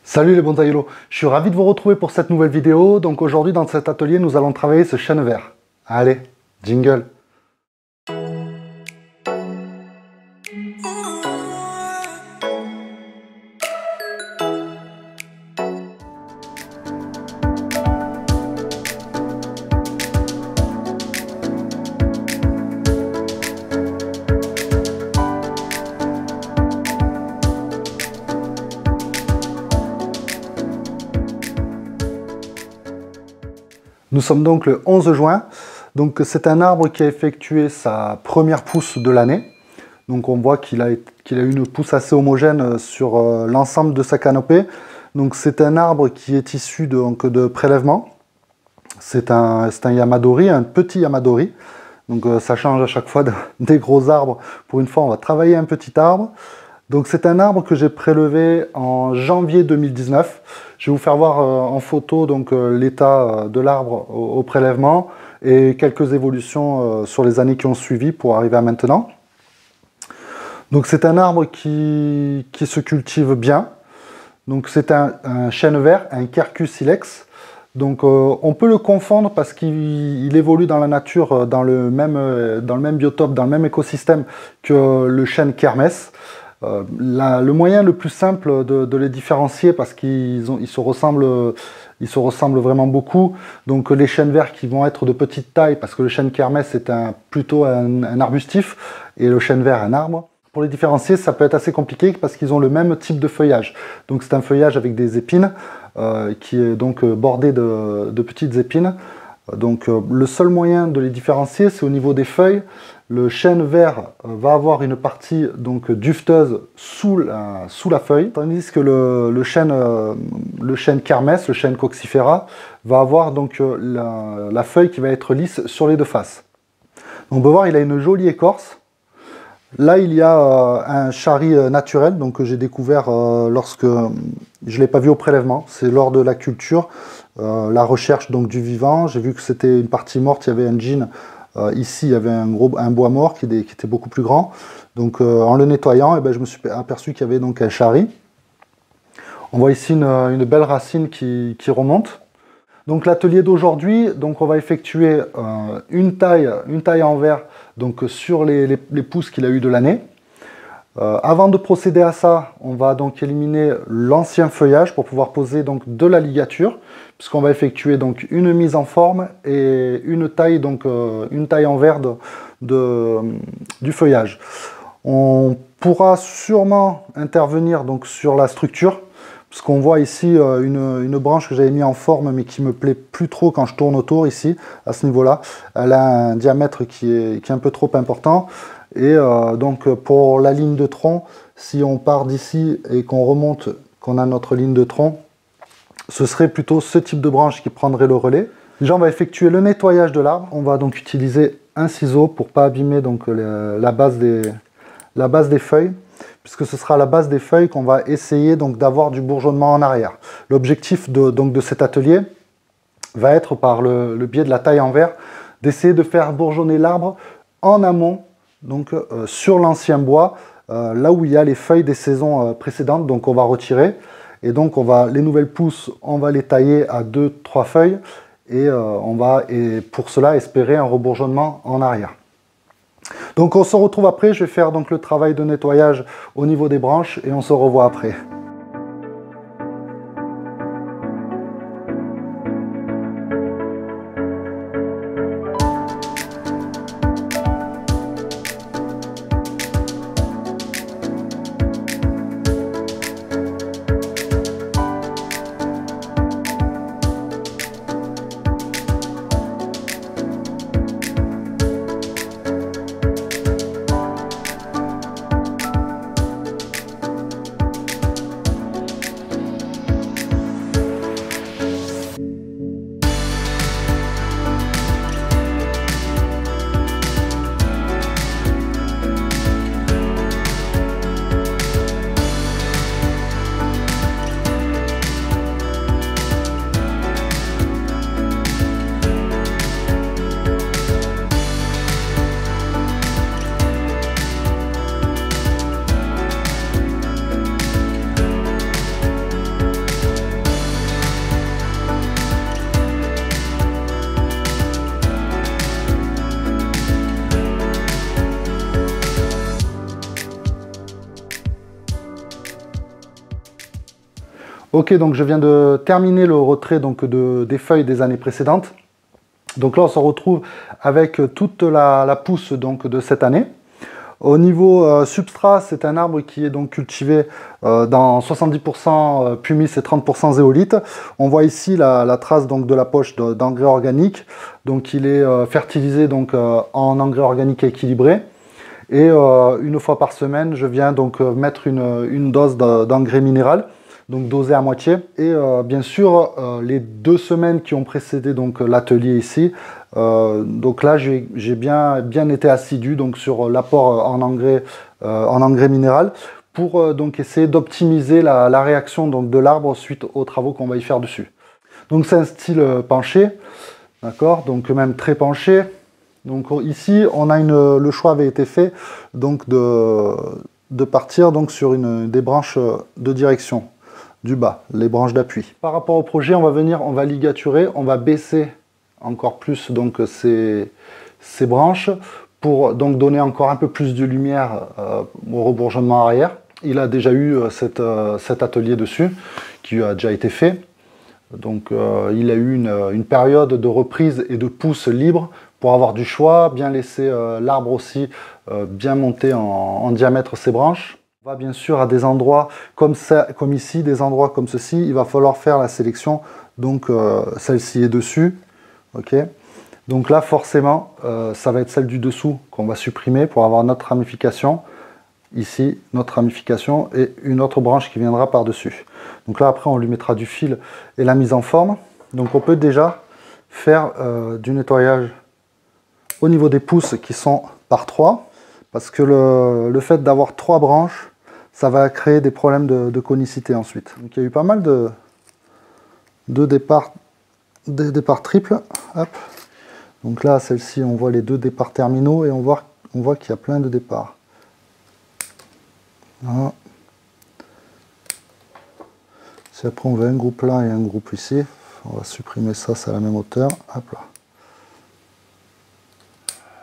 Salut les bons taïlos, je suis ravi de vous retrouver pour cette nouvelle vidéo. Donc aujourd'hui dans cet atelier nous allons travailler ce chêne vert. Allez, jingle. Nous sommes donc le 11 juin, donc c'est un arbre qui a effectué sa première pousse de l'année. Donc on voit qu'il a eu une pousse assez homogène sur l'ensemble de sa canopée. Donc c'est un arbre qui est issu de prélèvement. C'est un yamadori, un petit yamadori. Donc ça change à chaque fois des gros arbres. Pour une fois on va travailler un petit arbre. Donc c'est un arbre que j'ai prélevé en janvier 2019. Je vais vous faire voir en photo l'état de l'arbre au prélèvement et quelques évolutions sur les années qui ont suivi pour arriver à maintenant. Donc c'est un arbre qui se cultive bien. Donc c'est un chêne vert, un Quercus silex. Donc on peut le confondre parce qu'il évolue dans la nature, dans le même biotope, dans le même écosystème que le chêne kermès. Le moyen le plus simple de les différencier, parce qu'ils se ressemblent vraiment beaucoup. Donc les chênes verts qui vont être de petite taille, parce que le chêne kermès est plutôt un arbustif et le chêne vert un arbre. Pour les différencier, ça peut être assez compliqué parce qu'ils ont le même type de feuillage. Donc c'est un feuillage avec des épines qui est donc bordé de petites épines. Donc le seul moyen de les différencier, c'est au niveau des feuilles. Le chêne vert va avoir une partie donc dufteuse sous la feuille, tandis que le chêne kermès, le chêne coxifera, va avoir donc la feuille qui va être lisse sur les deux faces. Donc on peut voir, il a une jolie écorce. Là, il y a un chari naturel donc, que j'ai découvert lorsque je ne l'ai pas vu au prélèvement. C'est lors de la culture, la recherche donc, du vivant. J'ai vu que c'était une partie morte, il y avait un gîne. Ici, il y avait un bois mort qui était beaucoup plus grand. Donc, en le nettoyant, je me suis aperçu qu'il y avait donc un chari. On voit ici une belle racine qui remonte. Donc l'atelier d'aujourd'hui, on va effectuer une taille en verre donc, sur les pousses qu'il a eu de l'année. Avant de procéder à ça, on va donc éliminer l'ancien feuillage pour pouvoir poser donc, de la ligature, puisqu'on va effectuer donc, une mise en forme et une taille en verre du feuillage. On pourra sûrement intervenir donc, sur la structure, parce qu'on voit ici une branche que j'avais mis en forme mais qui me plaît plus trop quand je tourne autour ici, à ce niveau-là. Elle a un diamètre qui est un peu trop important. Et donc pour la ligne de tronc, si on part d'ici et qu'on remonte, qu'on a notre ligne de tronc, ce serait plutôt ce type de branche qui prendrait le relais. Déjà on va effectuer le nettoyage de l'arbre. On va donc utiliser un ciseau pour ne pas abîmer donc, la base des feuilles, puisque ce sera à la base des feuilles qu'on va essayer d'avoir du bourgeonnement en arrière. L'objectif de cet atelier va être, par le biais de la taille en verre, d'essayer de faire bourgeonner l'arbre en amont, donc sur l'ancien bois, là où il y a les feuilles des saisons précédentes, donc on va retirer, et donc les nouvelles pousses, on va les tailler à 2-3 feuilles, et on va pour cela espérer un rebourgeonnement en arrière. Donc on se retrouve après, je vais faire donc le travail de nettoyage au niveau des branches et on se revoit après. Ok, donc je viens de terminer le retrait donc, des feuilles des années précédentes. Donc là, on se retrouve avec toute la pousse donc, de cette année. Au niveau substrat, c'est un arbre qui est donc cultivé dans 70% pumice et 30% zéolite. On voit ici la trace donc, de la poche d'engrais organique. Donc il est fertilisé donc, en engrais organique équilibré. Et une fois par semaine, je viens donc mettre une dose d'engrais minéral, donc dosé à moitié. Et bien sûr, les 2 semaines qui ont précédé donc l'atelier ici, donc là j'ai bien été assidu donc sur l'apport en engrais minéral pour donc essayer d'optimiser la réaction donc de l'arbre suite aux travaux qu'on va y faire dessus. Donc c'est un style penché, d'accord, donc même très penché. Donc ici, on a le choix avait été fait donc de partir donc sur des branches de direction du bas, les branches d'appui. Par rapport au projet, on va ligaturer, on va baisser encore plus donc ces branches pour donc donner encore un peu plus de lumière au rebourgeonnement arrière. Il a déjà eu cet atelier dessus qui a déjà été fait. Donc il a eu une période de reprise et de pousse libre pour avoir du choix, bien laisser l'arbre aussi bien monter en diamètre ses branches. On va bien sûr à des endroits comme ici, des endroits comme ceci, il va falloir faire la sélection. Donc celle-ci est dessus, ok. Donc là forcément, ça va être celle du dessous qu'on va supprimer pour avoir notre ramification. Ici, notre ramification et une autre branche qui viendra par-dessus. Donc là, après, on lui mettra du fil et la mise en forme. Donc on peut déjà faire du nettoyage au niveau des pousses qui sont par 3, parce que le fait d'avoir 3 branches, ça va créer des problèmes de conicité ensuite. Donc il y a eu pas mal de départs triples. Hop. Donc là, celle-ci, on voit les 2 départs terminaux et on voit qu'il y a plein de départs. Voilà. Si après on veut un groupe là et un groupe ici, on va supprimer ça, c'est à la même hauteur. Hop là.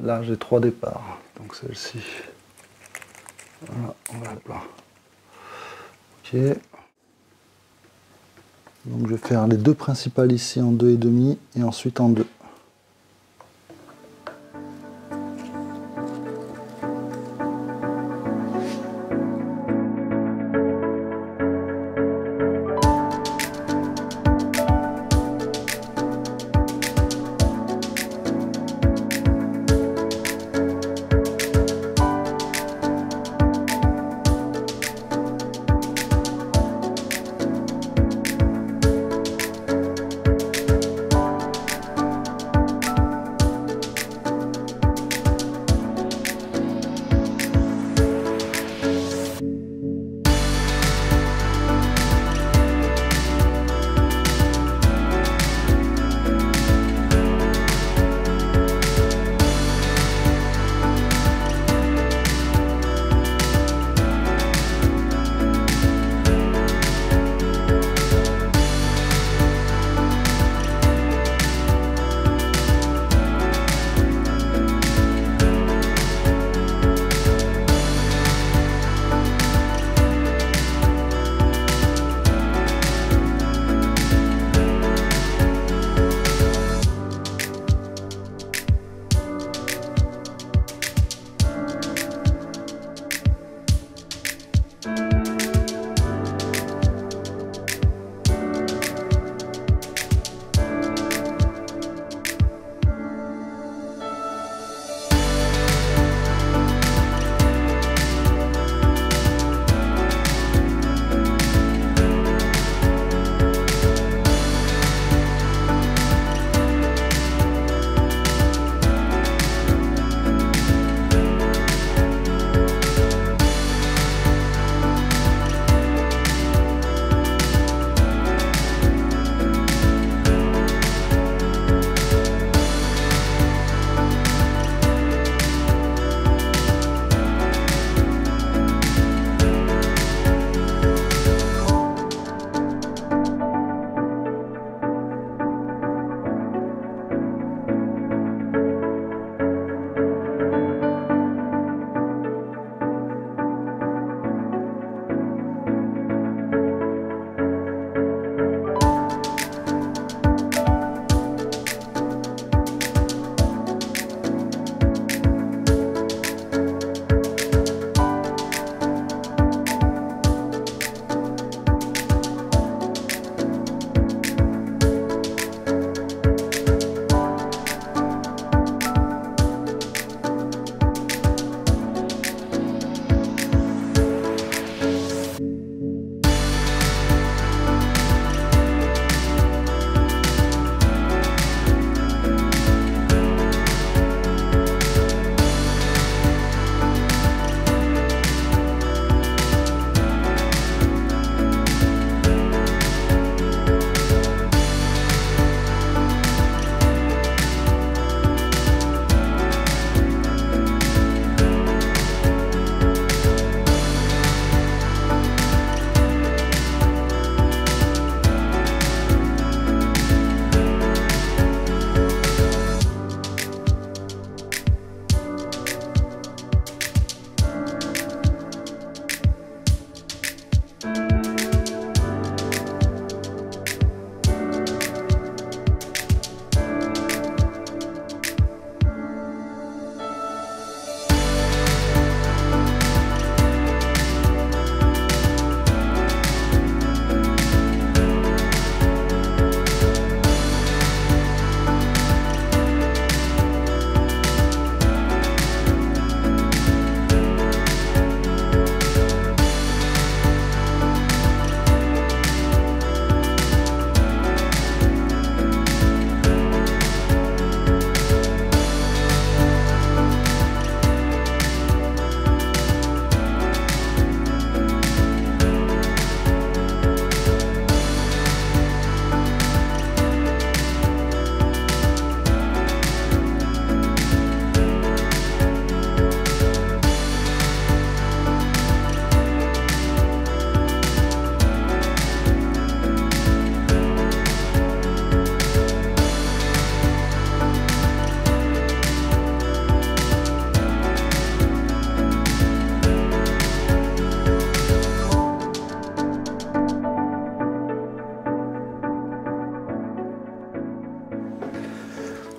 Là j'ai 3 départs, donc celle-ci. Voilà, on va là. Ok. Donc je vais faire les 2 principales ici en 2,5 et ensuite en 2.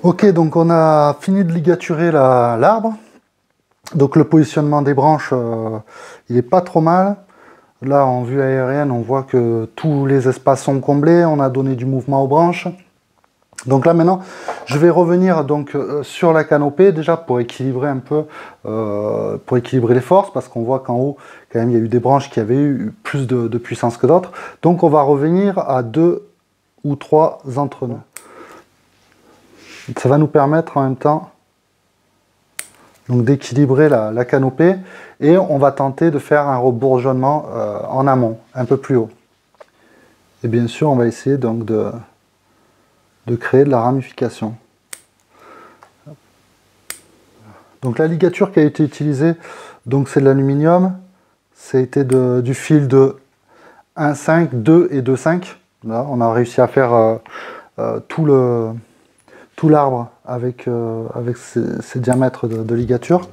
Ok, donc on a fini de ligaturer l'arbre. Donc le positionnement des branches, il n'est pas trop mal. Là, en vue aérienne, on voit que tous les espaces sont comblés. On a donné du mouvement aux branches. Donc là maintenant, je vais revenir donc sur la canopée déjà pour équilibrer un peu, pour équilibrer les forces, parce qu'on voit qu'en haut, quand même, il y a eu des branches qui avaient eu plus de puissance que d'autres. Donc on va revenir à 2 ou 3 entre-nœuds. Ça va nous permettre en même temps donc d'équilibrer la canopée, et on va tenter de faire un rebourgeonnement en amont, un peu plus haut. Et bien sûr, on va essayer donc de créer de la ramification. Donc la ligature qui a été utilisée, donc c'est de l'aluminium, ça a été du fil de 1,5, 2 et 2,5. Là, on a réussi à faire tout l'arbre avec ces diamètres de ligature.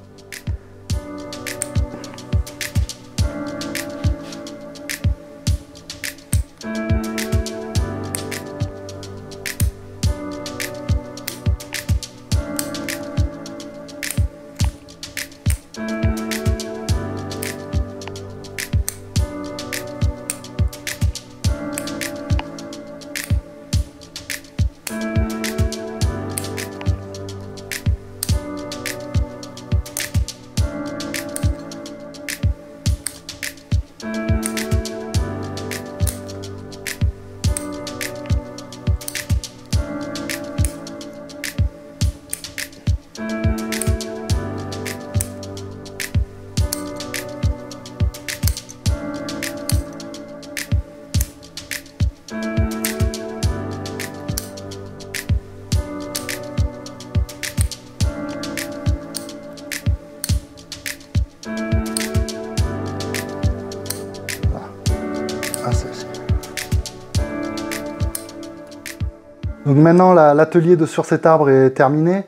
Donc maintenant l'atelier sur cet arbre est terminé.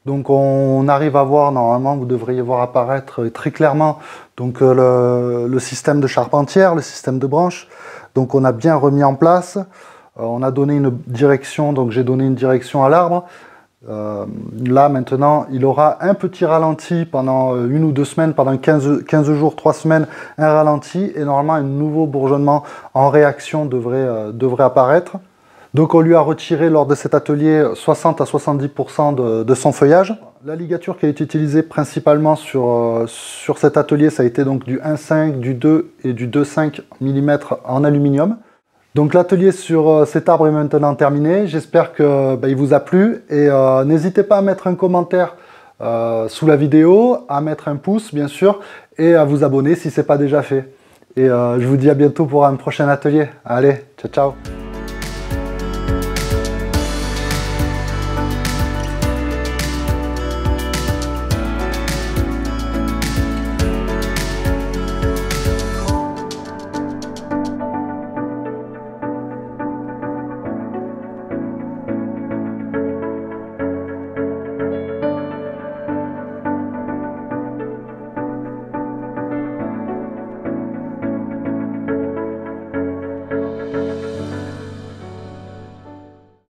Donc on arrive à voir, normalement vous devriez voir apparaître très clairement donc, le système de charpentière, le système de branches. Donc on a bien remis en place. On a donné une direction, donc j'ai donné une direction à l'arbre. Là maintenant il aura un petit ralenti pendant 1 ou 2 semaines, pendant 15 jours, 3 semaines, un ralenti, et normalement un nouveau bourgeonnement en réaction devrait apparaître. Donc on lui a retiré lors de cet atelier 60 à 70% de son feuillage. La ligature qui a été utilisée principalement sur cet atelier, ça a été donc du 1,5, du 2 et du 2,5 mm en aluminium. Donc l'atelier sur cet arbre est maintenant terminé. J'espère qu'il vous a plu, et n'hésitez pas à mettre un commentaire sous la vidéo, à mettre un pouce bien sûr, et à vous abonner si ce n'est pas déjà fait. Et je vous dis à bientôt pour un prochain atelier. Allez, ciao ciao!